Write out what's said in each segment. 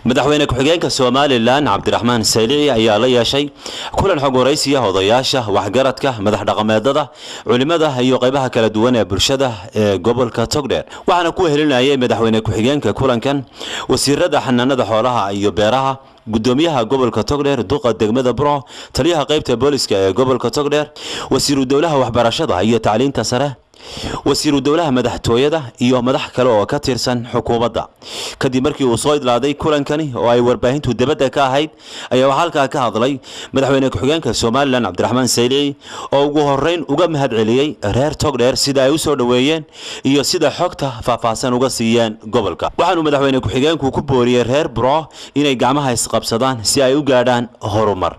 madaxweyne ku-xigeenka Soomaaliland Cabdiraxmaan Saylici ayaa la yeeshay kulan xog waraysiga odayaasha waxgaradka madax dhaqameedada culimada iyo qaybaha kala duwan ee bulshada ee gobolka Togdheer waxaana ku helinayay madaxweyne ku-xigeenka kulankan wasiirada xanaanada xoolaha iyo beeraha gudoomiyaha gobolka Togdheer duqa degmada Burco taliyaha qaybta booliska ee gobolka Togdheer wasiiru dawlaha waxbarashada iyo tacliinta sare wasiiru dawlaha madaxtooyada iyo madax kale oo ka tirsan xukuumadda kadib markii uu soo idlaaday kulankani oo ay warbaahintu dibadda ka ahayd ayaa halka ka hadlay madaxweyne ku-xigeenka Soomaaliland Cabdiraxmaan Saylici oo ugu horeyn uga mahad celiyay reer Togdheer sida ay u soo dhaweeyeen iyo sida xogta faahfaahsan uga siiyeen gobolka waxaanu madaxweyne ku-xigeenku ku booriyay reer Burco inay gacmaha isqabsadaan si ay u gaadhaan horumar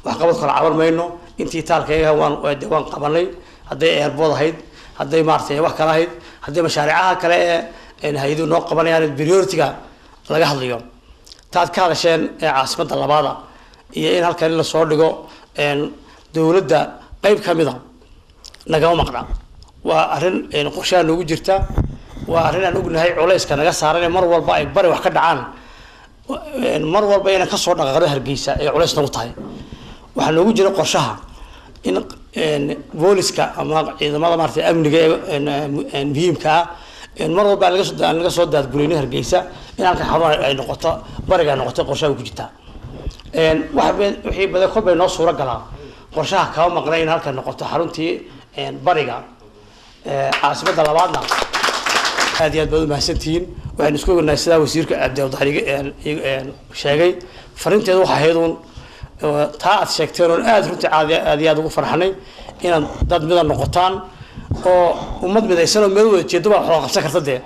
wax qabad kala cabar mayno intii taalkayga waan qabanay haday eerbood ahayd haday maartay wax kala ahayd haday mashaariicaha kale ee hay'adu noo qabanayaan priority-ga laga hadlayo taad ka hadasheen caasimada labaada iyo in halkan la soo dhigo dawladda qayb kamida naga maqnaa waa arin qorshaha noogu jirta waa arin aan ognahay culayska naga saaran mar walba ay bari wax ka dhacaan mar walba inaan ka soo dhaqaaqno Hargeysa ee culays nagu tahay waxa noogu jira qorshaha in booliska ama ciidamada maartay amniga ee muhiimka mar walba laga soo daadgurayno Hargeysa in halka xarun ay noqoto bariga noqoto qorshaha ku jirta wixii badan koob ay noo suura galaa qorshaha ka maqnay in halka noqoto xaruntii bariga caasimada labaadna aad iyo aad baad u mahadsantihiin waxaan isku ognahay sida wasiirka Cabdilaahi sheegay farinteedu waxa ahayd taad sheegteen oo aad runtii aad ugu farxanay in dad mid noqotaan oo ummad midaysan oo meel wada jeedo wax qabsan karta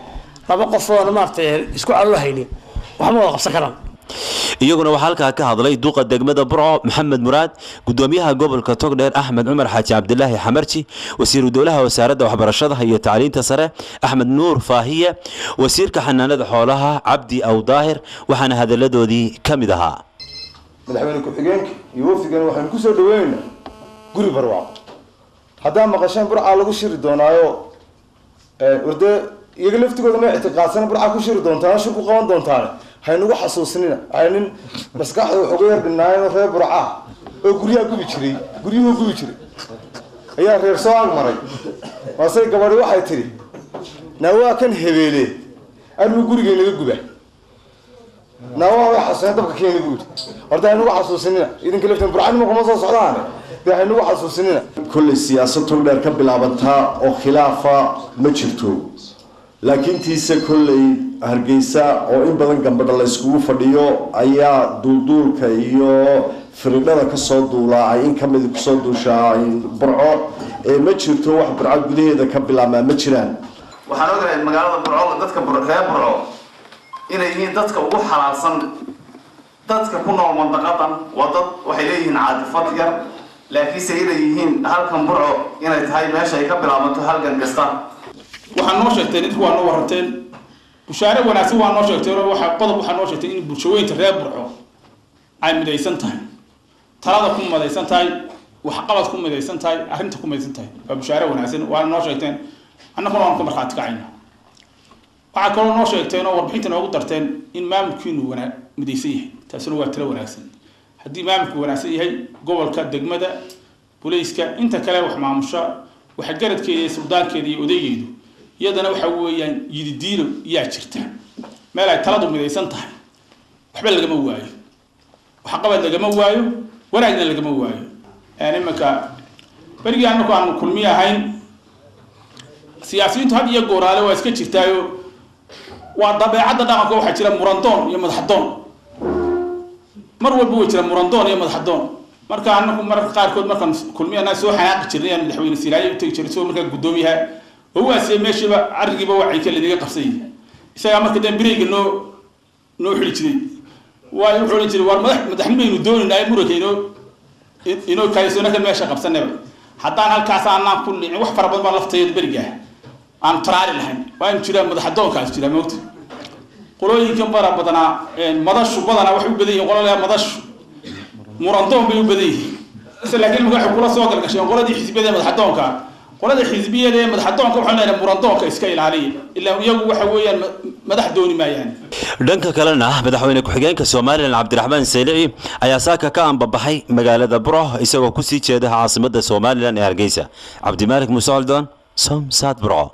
laba qof oo maartay isku calo hayni waxma wada qabsan karaan iyaguna waxa halka ka hadlay duqa degmada Burco Maxamed Muraad gudoomiyaha gobolka Togdheer Axmed Cumar Xaaji Cabdilaahi Xamarji wasiiru dawlaha wasaaradda waxbarashada iyo tacliinta sare Axmed Nuur Faahiye wasiirka xanaanada xoolaha Cabdi Aw Daahir waxaana hadaladoodii kamid ahaa madaxweyne ku-xigeenka iyo wafdigan waxaan ku soo dhaweynaa guri barwaaqo haddii maqasheen Burco lagu shiri doonaayo warda iyaga laftigooda ma ictiqaadsan Burco ku shiri doontaan shir ku qaban doontaan haynugu xasuusnina aynin maskaxda wax uga yardinaayeen reer Burco oo guriga gubi jiray ayaa reer soo maray waasay gabadhi waxay tiri nawaa kan hebeele anu guriga laga gubaa nawaa wax xasuusan dabka keenay guud horta aynugu xasuusnina idinka laftan Burco ma kuma soo socdaan haynugu xasuusnina kulli siyaasad Togdheer ka bilaabantaa oo khilaafa ma jirto laakiin tiisa kulli Hargeysa oo in badan gambadha la iskugu fadhiyo ayaa duulduulka iyo firidhada ka soo duulaacay in kamid ku soo duushaa Burco ma jirto wax Burco gudaheeda ka bilaabma ma jiraan waxaan ogahay magaalada Burco dadka reer Burco inay yihiin dadka ugu xalaalsan dadka ku nool mandaqadan wadad waxay leeyihiin caadifad yar laakiin sayida yihiin halkan Burco inay tahay meesha ay ka bilaabato halkan kasta waxaan noo sheegtay intii waan noo waranteen bushaare wanaagsan waan noo sheegtay waxa qodob waxaan noo sheegtay in bulshooyinka reer Burco ay midaysan tahay talada ku midaysan tahay wax qabad ku midaysan tahay arrinta ku midaysan tahay waa bushaare wanaagsan waan noo sheegteen annaguna waan ku marxaati kacayna waxa kale oo noo sheegteen oo warbixinta noogu darteen in maamulkiinu midaysan yahay taasina waa talo wanaagsan haddii maamulku wanaagsan yahay gobolka degmada booliska inta kale wax maamusha waxa garadkeeda iyo suldaankeeda iyo odaygeedu iyadana waxa weeyaan yididiilo yaa jirta meel ay taladu midaysan tahay waxba lagama waayo wax qabad lagama waayo wanaagna lagama waayo imanka barigi aan kulmiye ahayn siyaasiyiintu had iyo gooraale waa iska jirtaayo waa dabeecadda dhaqanka waxa jira murandoon iyo madaxdoon mar walba way jira murandoon iyo madaxdoon marka anagu marka qaarkood markan kulmiyana soo xanaaqi jirnay madaxweyne Siilaayo u tagi jiray soo marka gudoomiyaha oo waasay meeshiba arigiba waxay kala diga qabsay isaga marka dambireega noo xili jiray waa uu xulin jiray war madaxnimadu doonayay murakayno inoo kaysoona kan meesha qabsanay haddaan halkaas aan ku dhicin wax fara badan lafteed bariga aan taraari lahayn waa in jira madaxdoonkaas jira moogta qolooyinkan bara badana madashu badana wax u badan yihiin qolada madashu murandoon bay u badan yihiin laakiin magaca kula soo galgashay qoladii xisbiyada madaxdoonka qolada xisbiyada ee madaxdoonka waxaan leeyahay murandoonka iska ilaaliya ilaa iyagu waxa weeyaan madax dooni maayaan dhanka kalena madaxweyne ku-xigeenka Soomaaliland Cabdiraxmaan Saylici ayaa saaka ka anbabaxay magaalada Burco isagoo ku sii jeeda caasimadda Soomaaliland ee Hargeysa Cabdi Maalik Muuse Aldon Somsad Burco.